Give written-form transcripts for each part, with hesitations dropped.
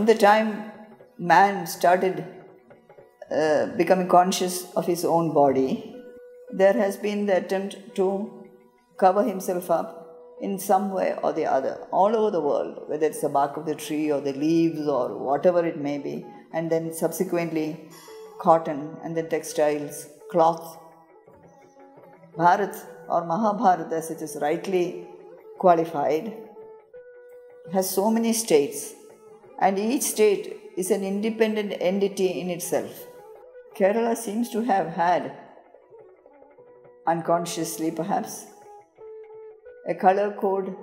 from the time man started becoming conscious of his own body, there has been the attempt to cover himself up in some way or the other, all over the world, whether it's the bark of the tree or the leaves or whatever it may be, and then subsequently cotton and then textiles, cloth. Bharat or Mahabharata, as it is rightly qualified, has so many states, and each state is an independent entity in itself. Kerala seems to have had, unconsciously perhaps, a color code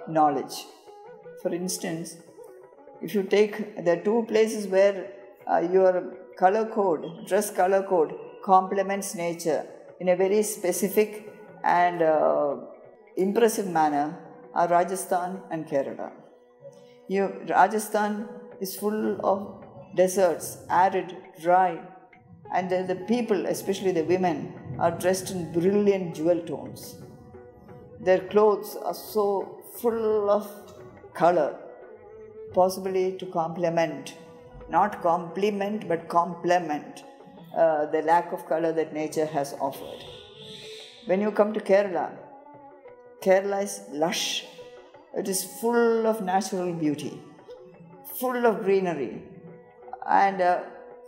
knowledge. For instance, if you take the two places where your color code, dress color code, complements nature in a very specific and impressive manner, are Rajasthan and Kerala. Rajasthan is full of deserts, arid, dry, and the people, especially the women, are dressed in brilliant jewel tones. Their clothes are so full of color, possibly to complement, not compliment, but complement the lack of color that nature has offered. When you come to Kerala, Kerala is lush. It is full of natural beauty, full of greenery and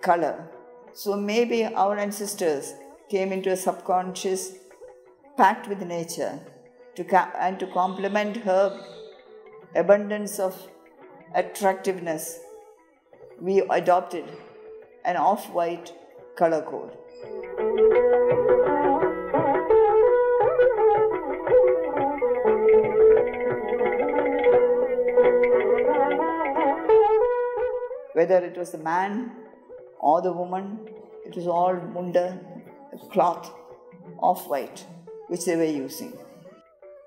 color. So maybe our ancestors came into a subconscious pact with nature to complement her abundance of attractiveness. We adopted an off-white color code. Whether it was the man or the woman, it was all munda, cloth, off-white, which they were using.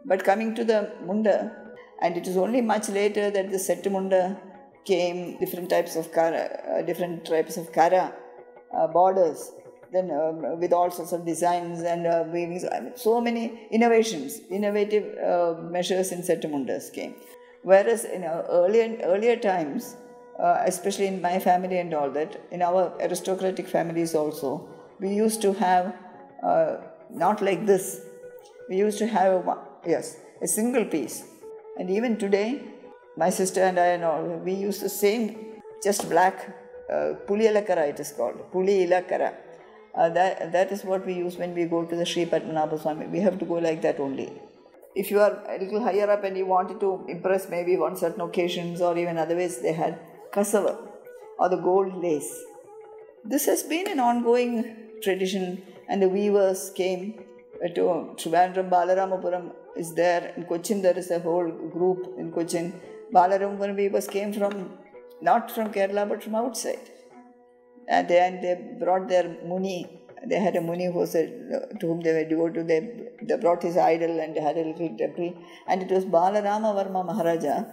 But coming to the munda, and it is only much later that the set munda came, different types of kara borders, then with all sorts of designs and weavings, so many innovative measures in set mundas came. Whereas in earlier times, especially in my family and all that, in our aristocratic families also, we used to have, not like this, we used to have a single piece. And even today, my sister and I and all, we use the same, just black, puli ilakara it is called, puli ilakara. That is what we use when we go to the Sri Padmanabha Swami. We have to go like that only. If you are a little higher up and you wanted to impress maybe on certain occasions or even otherwise, they had kasava or the gold lace. This has been an ongoing tradition, and the weavers came to Trivandrum. Balaramapuram is there. In Cochin there is a whole group in Cochin. Balaramapuram weavers came from, not from Kerala but from outside. And they brought their muni. They had a muni who was to whom they were devoted. They brought his idol and they had a little temple. And it was Balarama Varma Maharaja,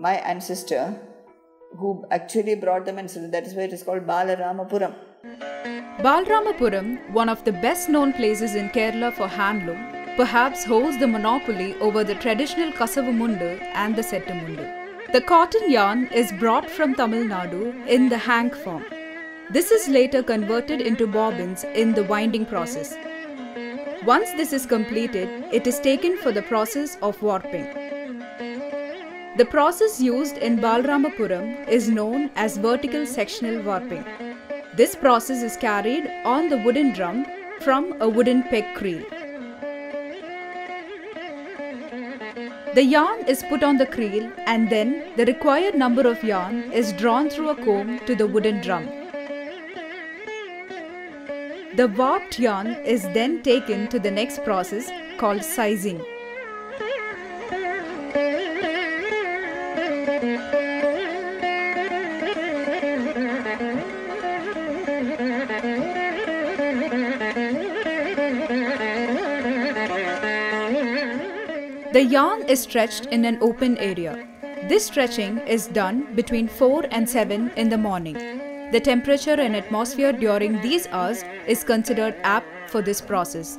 my ancestor, who actually brought them, and so that is why it is called Balaramapuram. Balaramapuram, one of the best known places in Kerala for handloom, perhaps holds the monopoly over the traditional Kasavu Mundu and the Settu Mundu. The cotton yarn is brought from Tamil Nadu in the hank form. This is later converted into bobbins in the winding process. Once this is completed, it is taken for the process of warping. The process used in Balaramapuram is known as vertical sectional warping. This process is carried on the wooden drum from a wooden peg creel. The yarn is put on the creel and then the required number of yarn is drawn through a comb to the wooden drum. The warped yarn is then taken to the next process called sizing. The yarn is stretched in an open area. This stretching is done between 4 and 7 in the morning. The temperature and atmosphere during these hours is considered apt for this process.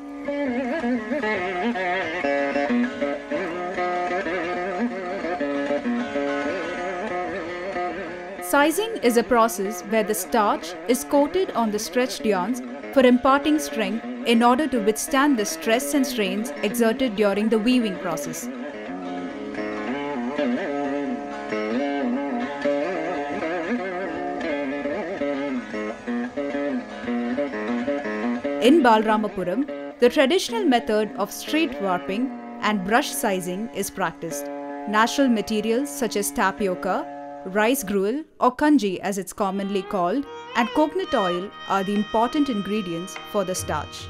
Sizing is a process where the starch is coated on the stretched yarns for imparting strength in order to withstand the stress and strains exerted during the weaving process. In Balaramapuram, the traditional method of street warping and brush sizing is practiced. Natural materials such as tapioca, rice gruel or kanji as it's commonly called, and coconut oil are the important ingredients for the starch.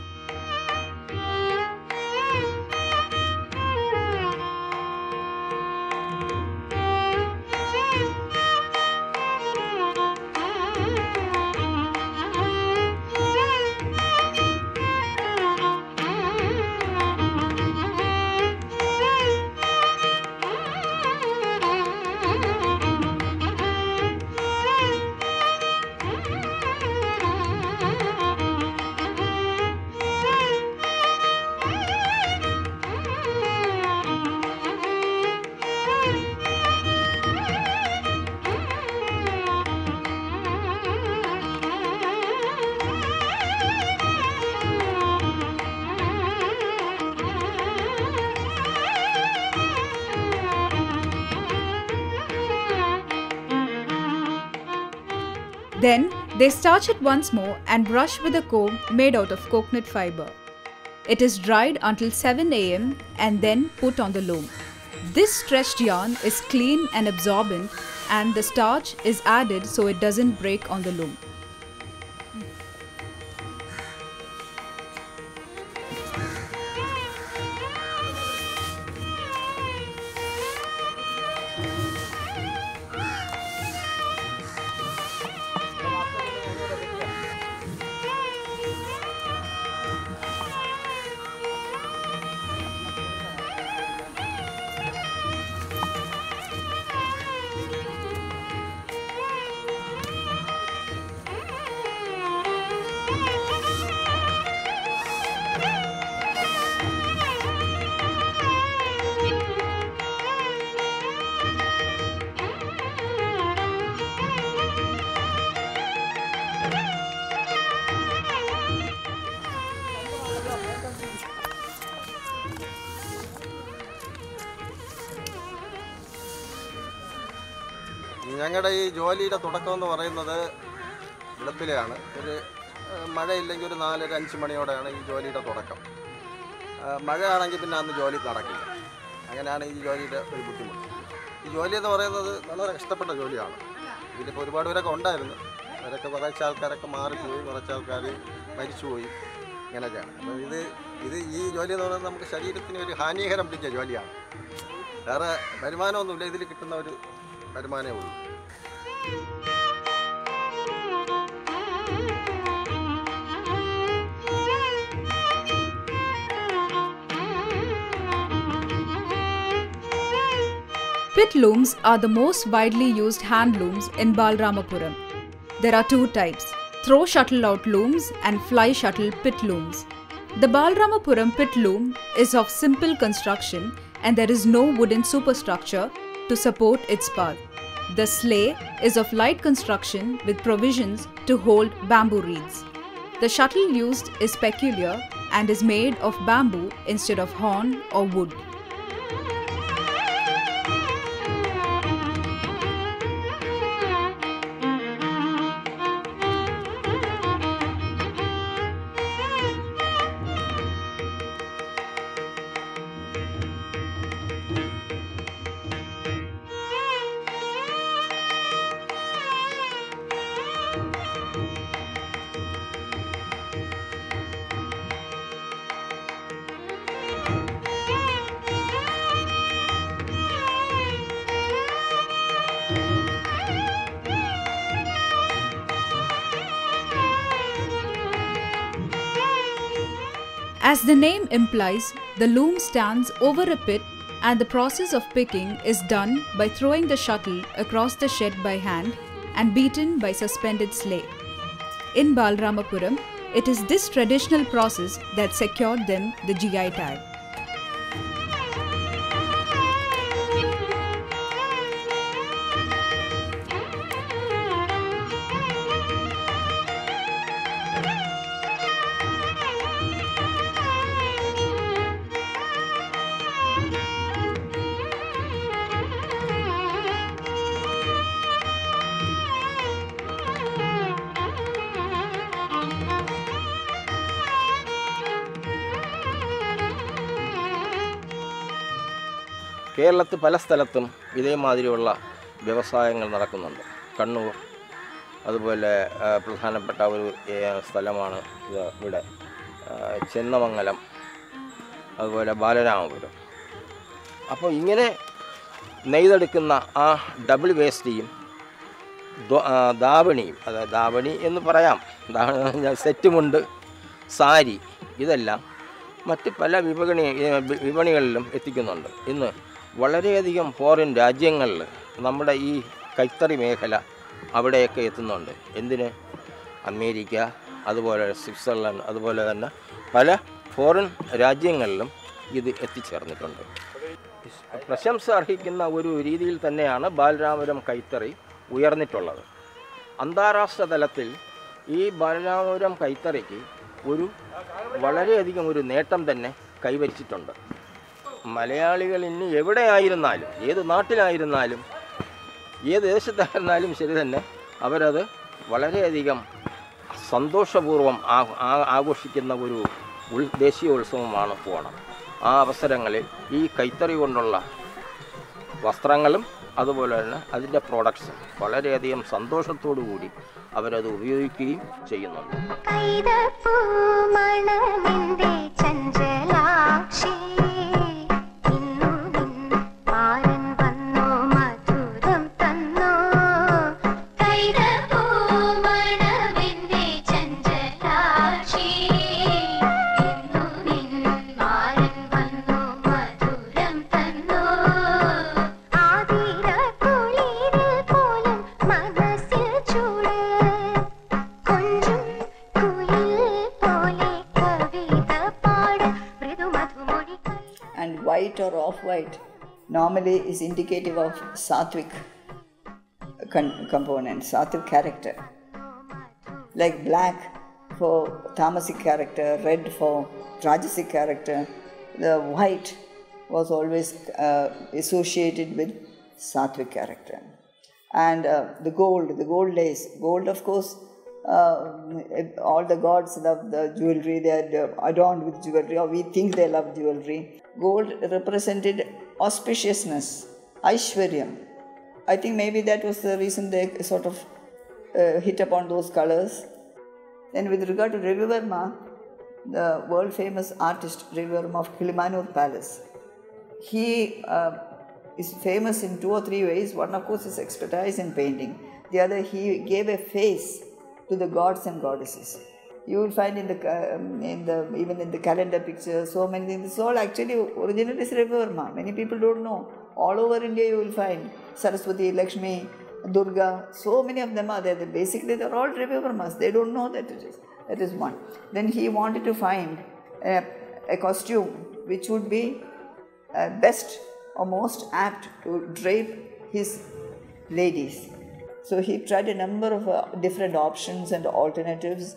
Then they starch it once more and brush with a comb made out of coconut fiber. It is dried until 7 am and then put on the loom. This stretched yarn is clean and absorbent, and the starch is added so it doesn't break on the loom. ഞങ്ങളുടെ ഈ ജോലിയുടെ തുടക്കം എന്ന് പറയുന്നത് വെളുപ്പിലെയാണ്. ഒരു മഴയില്ലെങ്കിൽ ഒരു 4-5 മണിയോടെയാണ് ഈ ജോലിയുടെ തുടക്കം. മഴയാണെങ്കിൽ പിന്നെ അന്ന് ജോലി നടക്കില്ല. അങ്ങനെയാണ് ഈ ജോലിയുടെ ഒരു ബുദ്ധിമുട്ട്. ഈ ജോലി എന്ന് പറയുന്നത് വളരെ കഷ്ടപ്പെട്ട ജോലിയാണ്. ഇതിലിപ്പോൾ ഒരുപാട് പേരൊക്കെ ഉണ്ടായിരുന്നു. അവരൊക്കെ കുറച്ച് ആൾക്കാരൊക്കെ മാറിപ്പോയി, കുറച്ച് ആൾക്കാർ മരിച്ചുപോയി, ഇങ്ങനെയൊക്കെയാണ്. അപ്പോൾ ഈ ജോലി എന്ന് പറയുന്നത് നമുക്ക് ശരീരത്തിന് ഒരു ഹാനികരം പിടിച്ച ജോലിയാണ്. വേറെ വരുമാനമൊന്നുമില്ല, ഇതിൽ കിട്ടുന്ന ഒരു വരുമാനമേ ഉള്ളൂ. Pit looms are the most widely used hand looms in Balaramapuram. There are two types: throw shuttle out looms and fly shuttle pit looms. The Balaramapuram pit loom is of simple construction and there is no wooden superstructure to support its path. The sleigh is of light construction with provisions to hold bamboo reeds. The shuttle used is peculiar and is made of bamboo instead of horn or wood. As the name implies, the loom stands over a pit and the process of picking is done by throwing the shuttle across the shed by hand and beaten by suspended sleigh. In Balaramapuram, it is this traditional process that secured them the GI tag. കേരളത്തിൽ പല സ്ഥലത്തും ഇതേമാതിരിയുള്ള വ്യവസായങ്ങൾ നടക്കുന്നുണ്ട്. കണ്ണൂർ അതുപോലെ പ്രധാനപ്പെട്ട ഒരു സ്ഥലമാണ് ഇത് ഇവിടെ ചെന്നമംഗലം, അതുപോലെ ബാലരാമപുരം. അപ്പോൾ ഇങ്ങനെ നെയ്തെടുക്കുന്ന ആ ഡബിൾ വേസ്റ്റിയും ദാവണിയും, അതായത് ദാവണി എന്ന് പറയാം, സെറ്റുമുണ്ട്, സാരി, ഇതെല്ലാം മറ്റ് പല വിപണികളിലും എത്തിക്കുന്നുണ്ട്. ഇന്ന് വളരെയധികം ഫോറിൻ രാജ്യങ്ങളിൽ നമ്മുടെ ഈ കൈത്തറി മേഖല അവിടെയൊക്കെ എത്തുന്നുണ്ട്. എന്തിന്? അമേരിക്ക, അതുപോലെ സ്വിറ്റ്സർലൻഡ്, അതുപോലെ തന്നെ പല ഫോറിൻ രാജ്യങ്ങളിലും ഇത് എത്തിച്ചേർന്നിട്ടുണ്ട്. പ്രശംസ അർഹിക്കുന്ന ഒരു രീതിയിൽ തന്നെയാണ് ബാലരാമപുരം കൈത്തറി ഉയർന്നിട്ടുള്ളത്. അന്താരാഷ്ട്ര തലത്തിൽ ഈ ബാലരാമപുരം കൈത്തറിക്ക് വളരെയധികം ഒരു നേട്ടം തന്നെ കൈവരിച്ചിട്ടുണ്ട്. മലയാളികൾ ഇനി എവിടെയായിരുന്നാലും, ഏത് നാട്ടിലായിരുന്നാലും, ഏത് ദേശത്തായിരുന്നാലും ശരി തന്നെ, അവരത് വളരെയധികം സന്തോഷപൂർവ്വം ആഘോഷിക്കുന്ന ഒരു ദേശീയോത്സവമാണ് ഓണം. ആ അവസരങ്ങളിൽ ഈ കൈത്തറി കൊണ്ടുള്ള വസ്ത്രങ്ങളും അതുപോലെ തന്നെ അതിൻ്റെ പ്രോഡക്ട്സും വളരെയധികം സന്തോഷത്തോടു കൂടി അവരത് ഉപയോഗിക്കുകയും ചെയ്യുന്നുണ്ട്. White or off-white normally is indicative of sattvic component, sattvic character. Like black for tamasic character, red for rajasic character. The white was always associated with sattvic character. And the gold lace. Gold, of course, all the gods love the jewelry. They are adorned with jewelry, or we think they love jewelry. Gold represented auspiciousness, Aishwaryam. I think maybe that was the reason they sort of hit upon those colors. Then with regard to Ravi Verma, the world famous artist Ravi Verma of Kilimanur Palace, he is famous in 2 or 3 ways. One, of course, is expertise in painting. The other, he gave a face to the gods and goddesses. You will find even in the calendar pictures, so many things. This all actually originally is Ravi Verma. Many people don't know. All over India you will find Saraswati, Lakshmi, Durga. So many of them are there. Basically they are all Ravi Vermas. They don't know that it is. That is one. Then he wanted to find a costume which would be best or most apt to drape his ladies. So he tried a number of different options and alternatives.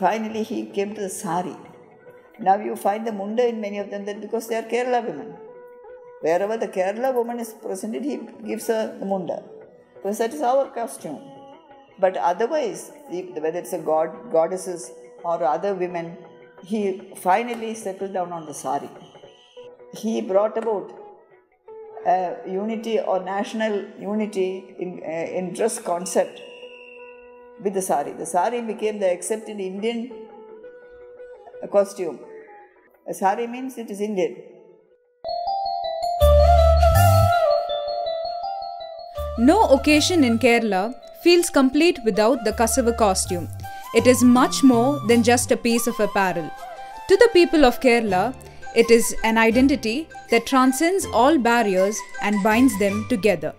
Finally, he came to the sari. Now you find the munda in many of them, that because they are Kerala women. Wherever the Kerala woman is presented, he gives her the munda, because that is our costume. But otherwise, whether it's a goddesses or other women, he finally settled down on the sari. He brought about unity or national unity in dress concept with the sari. The sari became the accepted Indian costume. A sari means it is Indian. No occasion in Kerala feels complete without the Kasava costume. It is much more than just a piece of apparel. To the people of Kerala, it is an identity that transcends all barriers and binds them together.